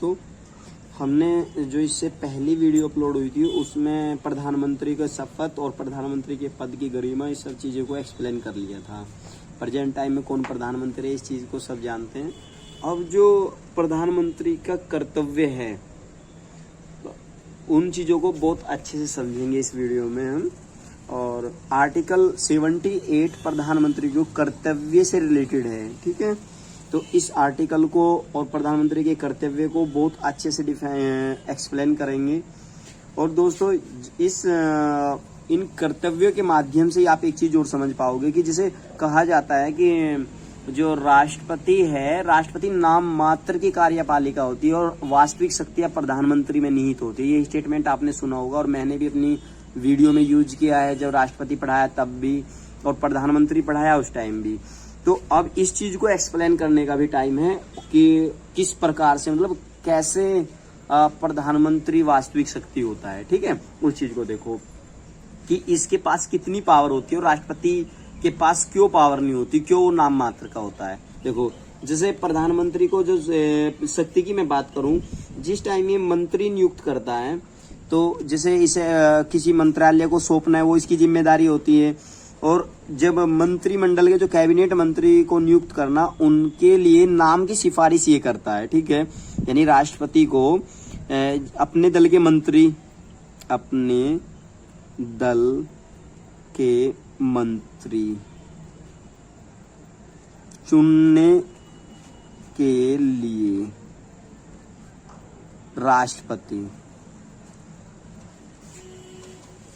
दोस्तों, हमने जो इससे पहली वीडियो अपलोड हुई थी उसमें प्रधानमंत्री का शपथ और प्रधानमंत्री के पद की गरिमा, इस सब चीज़ों को एक्सप्लेन कर लिया था। प्रेजेंट टाइम में कौन प्रधानमंत्री है इस चीज़ को सब जानते हैं। अब जो प्रधानमंत्री का कर्तव्य है उन चीज़ों को बहुत अच्छे से समझेंगे इस वीडियो में हम। और आर्टिकल 78 प्रधानमंत्री जो कर्तव्य से रिलेटेड है, ठीक है। तो इस आर्टिकल को और प्रधानमंत्री के कर्तव्य को बहुत अच्छे से एक्सप्लेन करेंगे। और दोस्तों, इन कर्तव्यों के माध्यम से आप एक चीज़ और समझ पाओगे कि जिसे कहा जाता है कि जो राष्ट्रपति है, राष्ट्रपति नाम मात्र की कार्यपालिका होती है और वास्तविक शक्तियां प्रधानमंत्री में निहित होती है। ये स्टेटमेंट आपने सुना होगा और मैंने भी अपनी वीडियो में यूज किया है, जब राष्ट्रपति पढ़ाया तब भी और प्रधानमंत्री पढ़ाया उस टाइम भी। तो अब इस चीज को एक्सप्लेन करने का भी टाइम है कि किस प्रकार से, मतलब कैसे प्रधानमंत्री वास्तविक शक्ति होता है, ठीक है। उस चीज को देखो कि इसके पास कितनी पावर होती है और राष्ट्रपति के पास क्यों पावर नहीं होती, क्यों नाम मात्र का होता है। देखो, जैसे प्रधानमंत्री को जो शक्ति की मैं बात करूं, जिस टाइम ये मंत्री नियुक्त करता है तो जैसे इसे किसी मंत्रालय को सौंपना है, वो इसकी जिम्मेदारी होती है। और जब मंत्रिमंडल के जो कैबिनेट मंत्री को नियुक्त करना, उनके लिए नाम की सिफारिश ये करता है, ठीक है। यानी राष्ट्रपति को अपने दल के मंत्री चुनने के लिए राष्ट्रपति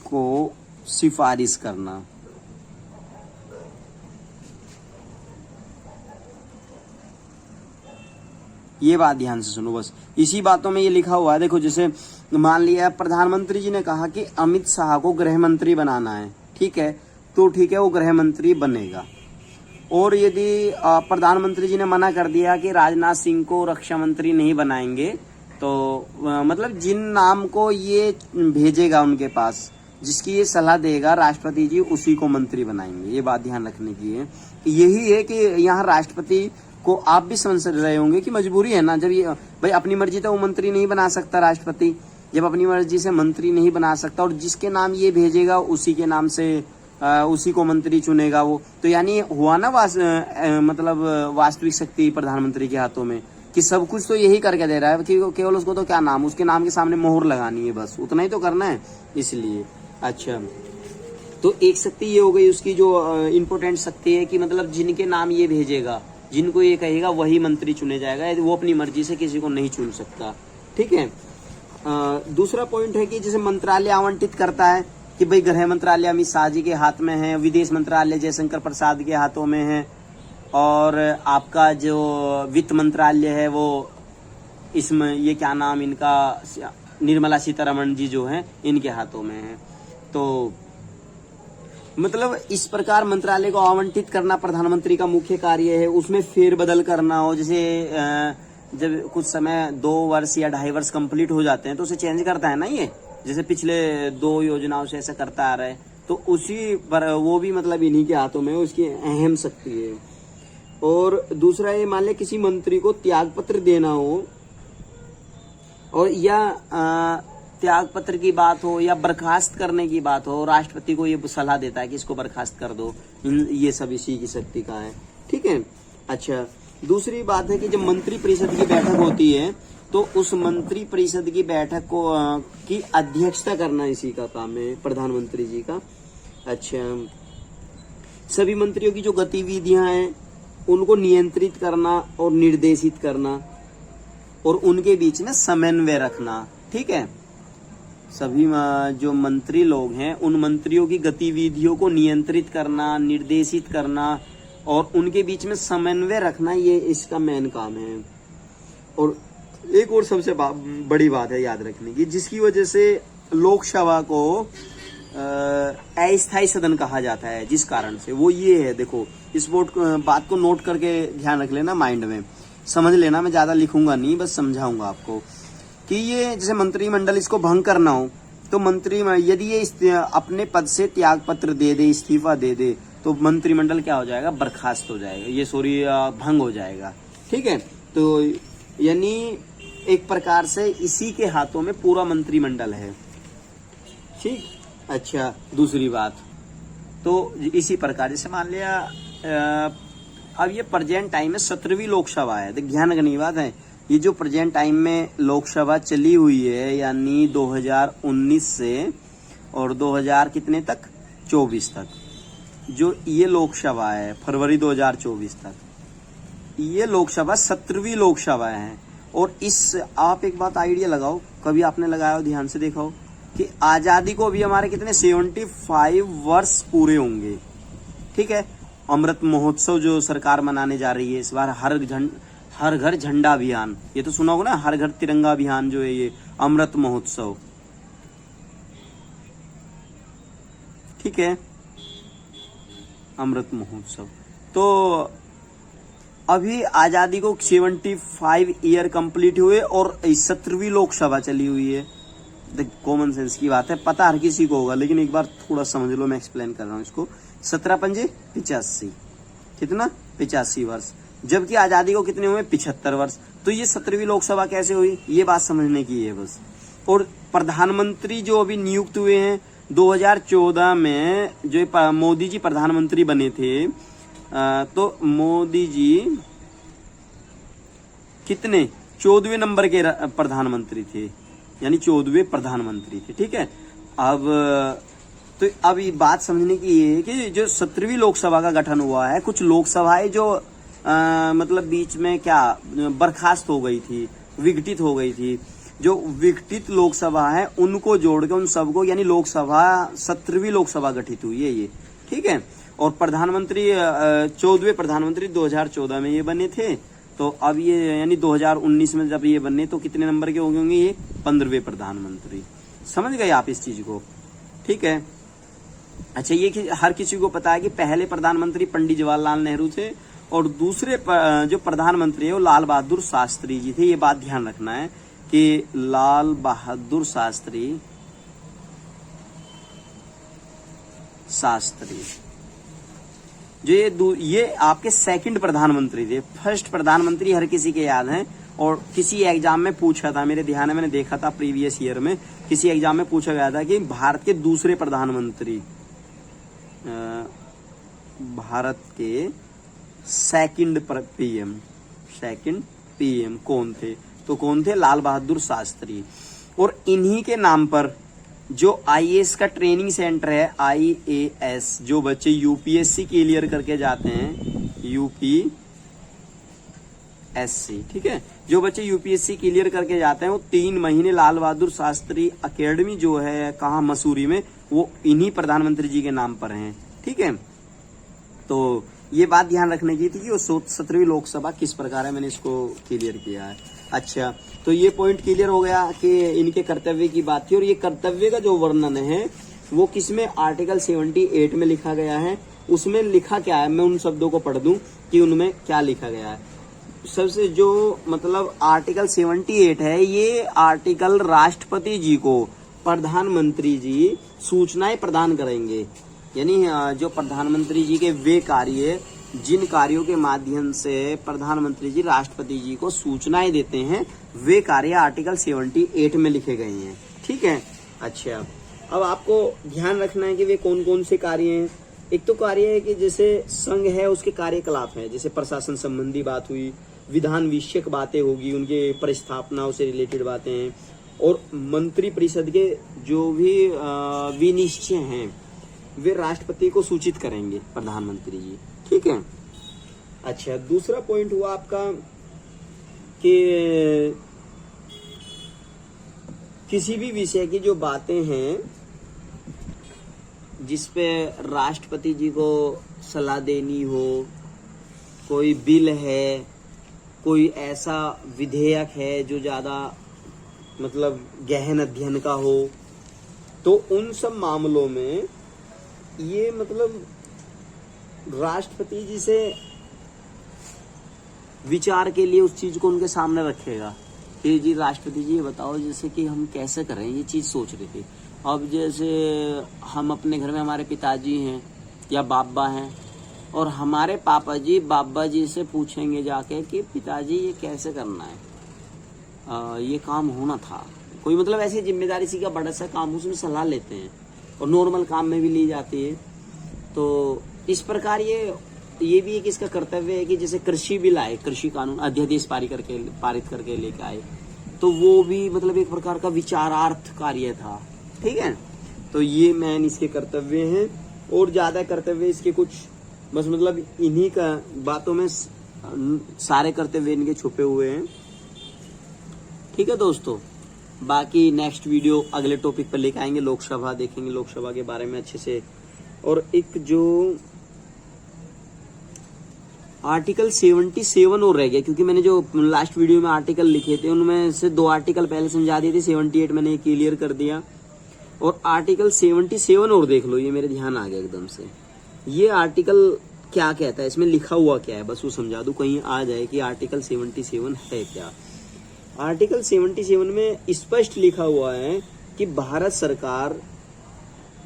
को सिफारिश करना। ये बात ध्यान से सुनो, बस इसी बातों में ये लिखा हुआ है। देखो, जैसे मान लिया प्रधानमंत्री जी ने कहा कि अमित शाह को गृह मंत्री बनाना है, ठीक है, तो ठीक है, वो गृह मंत्री बनेगा। और यदि प्रधानमंत्री जी ने मना कर दिया कि राजनाथ सिंह को रक्षा मंत्री नहीं बनाएंगे, तो मतलब जिन नाम को ये भेजेगा उनके पास, जिसकी ये सलाह देगा राष्ट्रपति जी, उसी को मंत्री बनाएंगे। ये बात ध्यान रखने की है। यही है कि यहाँ राष्ट्रपति को आप भी समझ रहे होंगे कि मजबूरी है ना, जब ये भाई अपनी मर्जी तो वो मंत्री नहीं बना सकता, राष्ट्रपति जब अपनी मर्जी से मंत्री नहीं बना सकता और जिसके नाम ये भेजेगा उसी के नाम से उसी को मंत्री चुनेगा वो, तो यानी हुआ ना मतलब वास्तविक शक्ति प्रधानमंत्री के हाथों में, कि सब कुछ तो यही करके दे रहा है कि केवल उसको तो क्या नाम, उसके नाम के सामने मोहर लगानी है, बस उतना ही तो करना है। इसलिए अच्छा, तो एक शक्ति ये हो गई उसकी जो इम्पोर्टेंट शक्ति है कि मतलब जिनके नाम ये भेजेगा, जिनको ये कहेगा वही मंत्री चुने जाएगा, वो अपनी मर्जी से किसी को नहीं चुन सकता, ठीक है। दूसरा पॉइंट है कि जैसे मंत्रालय आवंटित करता है कि भाई गृह मंत्रालय अमित शाह जी के हाथ में है, विदेश मंत्रालय जयशंकर प्रसाद के हाथों में है, और आपका जो वित्त मंत्रालय है वो इसमें ये क्या नाम इनका, निर्मला सीतारमण जी जो हैं इनके हाथों में है। तो मतलब इस प्रकार मंत्रालय को आवंटित करना प्रधानमंत्री का मुख्य कार्य है। उसमें फेरबदल करना हो, जैसे जब कुछ समय 2 वर्ष या 2.5 वर्ष कंप्लीट हो जाते हैं तो उसे चेंज करता है ना, ये जैसे पिछले 2 योजनाओं से ऐसा करता आ रहा है, तो उसी पर वो भी मतलब इन्हीं के हाथों में उसकी अहम शक्ति है। और दूसरा ये, मान ले किसी मंत्री को त्यागपत्र देना हो, और या त्याग पत्र की बात हो या बर्खास्त करने की बात हो, राष्ट्रपति को ये सलाह देता है कि इसको बर्खास्त कर दो, ये सब इसी की शक्ति का है, ठीक है। अच्छा, दूसरी बात है कि जब मंत्री परिषद की बैठक होती है तो उस मंत्री परिषद की बैठक को की अध्यक्षता करना इसी का काम है, प्रधानमंत्री जी का। अच्छा, सभी मंत्रियों की जो गतिविधियां हैं उनको नियंत्रित करना और निर्देशित करना और उनके बीच में समन्वय रखना, ठीक है। सभी जो मंत्री लोग हैं उन मंत्रियों की गतिविधियों को नियंत्रित करना, निर्देशित करना और उनके बीच में समन्वय रखना, ये इसका मेन काम है। और एक और सबसे बड़ी बात है याद रखने की, जिसकी वजह से लोकसभा को अस्थायी सदन कहा जाता है, जिस कारण से वो ये है। देखो, इस बात को नोट करके ध्यान रख लेना, माइंड में समझ लेना, मैं ज्यादा लिखूंगा नहीं, बस समझाऊंगा आपको कि ये जैसे मंत्रिमंडल इसको भंग करना हो तो मंत्री यदि ये अपने पद से त्याग पत्र दे दे, इस्तीफा दे दे, तो मंत्रिमंडल क्या हो जाएगा, बर्खास्त हो जाएगा, ये भंग हो जाएगा, ठीक है। तो यानी एक प्रकार से इसी के हाथों में पूरा मंत्रिमंडल है। ठीक, अच्छा दूसरी बात, तो इसी प्रकार जैसे मान लिया अब ये प्रेजेंट टाइम में 17वीं लोकसभा है। तो ध्यान रखने की बात है, ये जो प्रेजेंट टाइम में लोकसभा चली हुई है यानी 2019 से और 2000 कितने तक 24 तक, जो ये लोकसभा है फरवरी 2024 तक, ये लोकसभा 17वीं लोकसभा है। और इस आप एक बात आइडिया लगाओ, कभी आपने लगाया हो, ध्यान से देखा हो कि आजादी को भी हमारे कितने 75 वर्ष पूरे होंगे। ठीक है, अमृत महोत्सव जो सरकार मनाने जा रही है इस बार, हर घर झंडा अभियान, ये तो सुना होगा ना, हर घर तिरंगा अभियान जो है ये अमृत महोत्सव। ठीक है, अमृत महोत्सव। तो अभी आजादी को 75 ईयर कंप्लीट हुए और 17वीं लोकसभा चली हुई है। कॉमन सेंस की बात है, पता हर किसी को होगा, लेकिन एक बार थोड़ा समझ लो, मैं एक्सप्लेन कर रहा हूँ इसको। 17 पंजे 85, कितना 85 वर्ष, जबकि आजादी को कितने हुए 75 वर्ष। तो ये 17वीं लोकसभा कैसे हुई, ये बात समझने की है बस। और प्रधानमंत्री जो अभी नियुक्त हुए हैं 2014 में, जो मोदी जी प्रधानमंत्री बने थे, तो मोदी जी कितने 14वें नंबर के प्रधानमंत्री थे, यानी 14वें प्रधानमंत्री थे। ठीक है, तो अब ये बात समझने की ये है कि जो 17वीं लोकसभा का गठन हुआ है, कुछ लोकसभाएं जो मतलब बीच में क्या बर्खास्त हो गई थी, विघटित हो गई थी, जो विघटित लोकसभा है उनको जोड़ के उन सबको, यानी लोकसभा 17वीं लोकसभा गठित हुई है ये। ठीक है, और प्रधानमंत्री 14वें प्रधानमंत्री 2014 में ये बने थे। तो अब ये यानी 2019 में जब ये बने तो कितने नंबर के होंगे ये 15वें प्रधानमंत्री। समझ गए आप इस चीज को? ठीक है, अच्छा ये हर किसी को पता है कि पहले प्रधानमंत्री पंडित जवाहरलाल नेहरू थे और दूसरे जो प्रधानमंत्री है वो लाल बहादुर शास्त्री जी थे। ये बात ध्यान रखना है कि लाल बहादुर शास्त्री जो ये आपके सेकंड प्रधानमंत्री थे। फर्स्ट प्रधानमंत्री हर किसी के याद हैं, और किसी एग्जाम में पूछा था, मेरे ध्यान है, मैंने देखा था प्रीवियस ईयर में किसी एग्जाम में पूछा गया था कि भारत के दूसरे प्रधानमंत्री, भारत के सेकंड पीएम कौन थे? तो कौन थे? लाल बहादुर शास्त्री। और इन्हीं के नाम पर जो आईएएस का ट्रेनिंग सेंटर है, आईएएस, जो बच्चे यूपीएससी क्लियर करके जाते हैं, यूपीएससी, ठीक है, जो बच्चे यूपीएससी क्लियर करके जाते हैं वो 3 महीने लाल बहादुर शास्त्री एकेडमी जो है कहाँ, मसूरी में, वो इन्हीं प्रधानमंत्री जी के नाम पर हैं। ठीक है, तो ये बात ध्यान रखने की थी कि वो 17वीं लोकसभा किस प्रकार है, मैंने इसको क्लियर किया है। अच्छा, तो ये पॉइंट क्लियर हो गया कि इनके कर्तव्य की बात थी। और ये कर्तव्य का जो वर्णन है वो किसमें, आर्टिकल 78 में लिखा गया है। उसमें लिखा क्या है, मैं उन शब्दों को पढ़ दूं कि उनमें क्या लिखा गया है। सबसे जो मतलब आर्टिकल 78 है, ये आर्टिकल राष्ट्रपति जी को प्रधानमंत्री जी सूचनाएं प्रदान करेंगे, यानी जो प्रधानमंत्री जी के वे कार्य, जिन कार्यों के माध्यम से प्रधानमंत्री जी राष्ट्रपति जी को सूचनाएं देते हैं, वे कार्य आर्टिकल 78 में लिखे गए हैं। ठीक है, अच्छा अब आपको ध्यान रखना है कि वे कौन कौन से कार्य हैं। एक तो कार्य है कि जैसे संघ है उसके कार्यकलाप है, जैसे प्रशासन संबंधी बात हुई, विधान विषयक बातें होगी, उनके परिस्थापना से रिलेटेड बातें हैं, और मंत्री परिषद के जो भी विनिश्चय हैं वे राष्ट्रपति को सूचित करेंगे प्रधानमंत्री जी। ठीक है, अच्छा दूसरा पॉइंट हुआ आपका कि किसी भी विषय की जो बातें हैं जिसपे राष्ट्रपति जी को सलाह देनी हो, कोई बिल है, कोई ऐसा विधेयक है जो ज्यादा मतलब गहन अध्ययन का हो, तो उन सब मामलों में ये मतलब राष्ट्रपति जी से विचार के लिए उस चीज को उनके सामने रखेगा कि जी राष्ट्रपति जी ये बताओ जैसे कि हम कैसे करें, ये चीज सोच रहे थे। अब जैसे हम अपने घर में हमारे पिताजी हैं या बाबा हैं, और हमारे पापा जी बाबा जी से पूछेंगे जाके कि पिताजी ये कैसे करना है, ये काम होना था। कोई मतलब ऐसी जिम्मेदारी सी का बड़ा सा काम हो, उसमें सलाह लेते हैं और नॉर्मल काम में भी ली जाती है। तो इस प्रकार ये भी एक इसका कर्तव्य है कि जैसे कृषि बिल आए, कृषि कानून अध्यादेश पारित करके लेके आए, तो वो भी मतलब एक प्रकार का विचारार्थ कार्य था। ठीक है, तो ये मैन इसके कर्तव्य हैं और ज्यादा कर्तव्य इसके कुछ बस मतलब इन्हीं का बातों में सारे कर्तव्य इनके छुपे हुए हैं। ठीक है दोस्तों, बाकी नेक्स्ट वीडियो अगले टॉपिक पर लेकर आएंगे, लोकसभा देखेंगे, लोकसभा के बारे में अच्छे से। और एक जो आर्टिकल 77 और रह गया, क्योंकि मैंने जो लास्ट वीडियो में आर्टिकल लिखे थे उनमें से 2 आर्टिकल पहले समझा दिए थे, 78 मैंने क्लियर कर दिया। और आर्टिकल 77 और देख लो, ये मेरे ध्यान आ गया एकदम से। ये आर्टिकल क्या कहता है, इसमें लिखा हुआ क्या है, बस वो समझा दूं, कहीं आ जाए कि आर्टिकल 77 है क्या। आर्टिकल 77 में स्पष्ट लिखा हुआ है कि भारत सरकार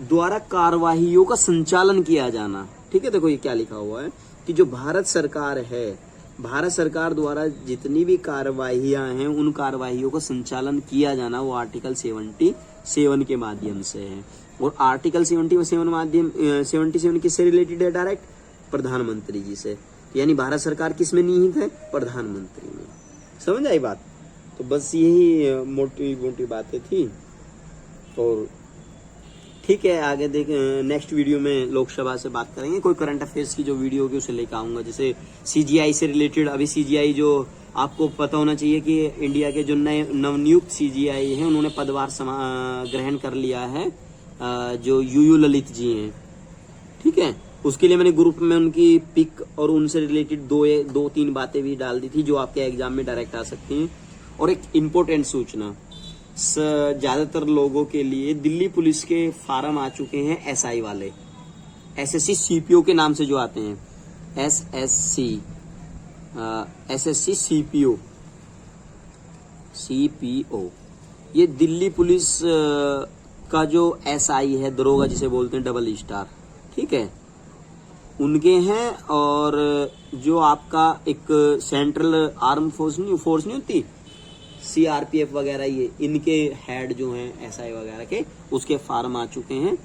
द्वारा कार्यवाहियों का संचालन किया जाना। ठीक है, देखो ये क्या लिखा हुआ है कि जो भारत सरकार है, भारत सरकार द्वारा जितनी भी कार्यवाहियां हैं उन कार्यवाहियों का संचालन किया जाना वो आर्टिकल 77 के माध्यम से है। और आर्टिकल 77 किससे रिलेटेड है? डायरेक्ट प्रधानमंत्री जी से। यानी भारत सरकार किस में निहित है? प्रधानमंत्री में। समझ आई बात? तो बस यही मोटी मोटी बातें थी। और ठीक है, आगे नेक्स्ट वीडियो में लोकसभा से बात करेंगे। कोई करंट अफेयर्स की जो वीडियो होगी उसे लेकर आऊंगा, जैसे सीजीआई से रिलेटेड। अभी सीजीआई जो आपको पता होना चाहिए कि इंडिया के जो नए नवनियुक्त सीजीआई हैं उन्होंने पदभार ग्रहण कर लिया है, जो यूयू ललित जी हैं। ठीक है, उसके लिए मैंने ग्रुप में उनकी पिक और उनसे रिलेटेड 2-3 बातें भी डाल दी थी जो आपके एग्जाम में डायरेक्ट आ सकती हैं। और एक इम्पोर्टेंट सूचना, ज्यादातर लोगों के लिए दिल्ली पुलिस के फार्म आ चुके हैं एसआई वाले, एसएससी सीपीओ के नाम से जो आते हैं, एसएससी सीपीओ। ये दिल्ली पुलिस का जो एसआई है, दरोगा जिसे बोलते हैं, डबल स्टार, ठीक है, उनके हैं। और जो आपका एक सेंट्रल आर्म फोर्स नहीं होती, सीआरपीएफ वगैरह, ये इनके हेड जो हैं एसआई वगैरह के, उसके फार्म आ चुके हैं।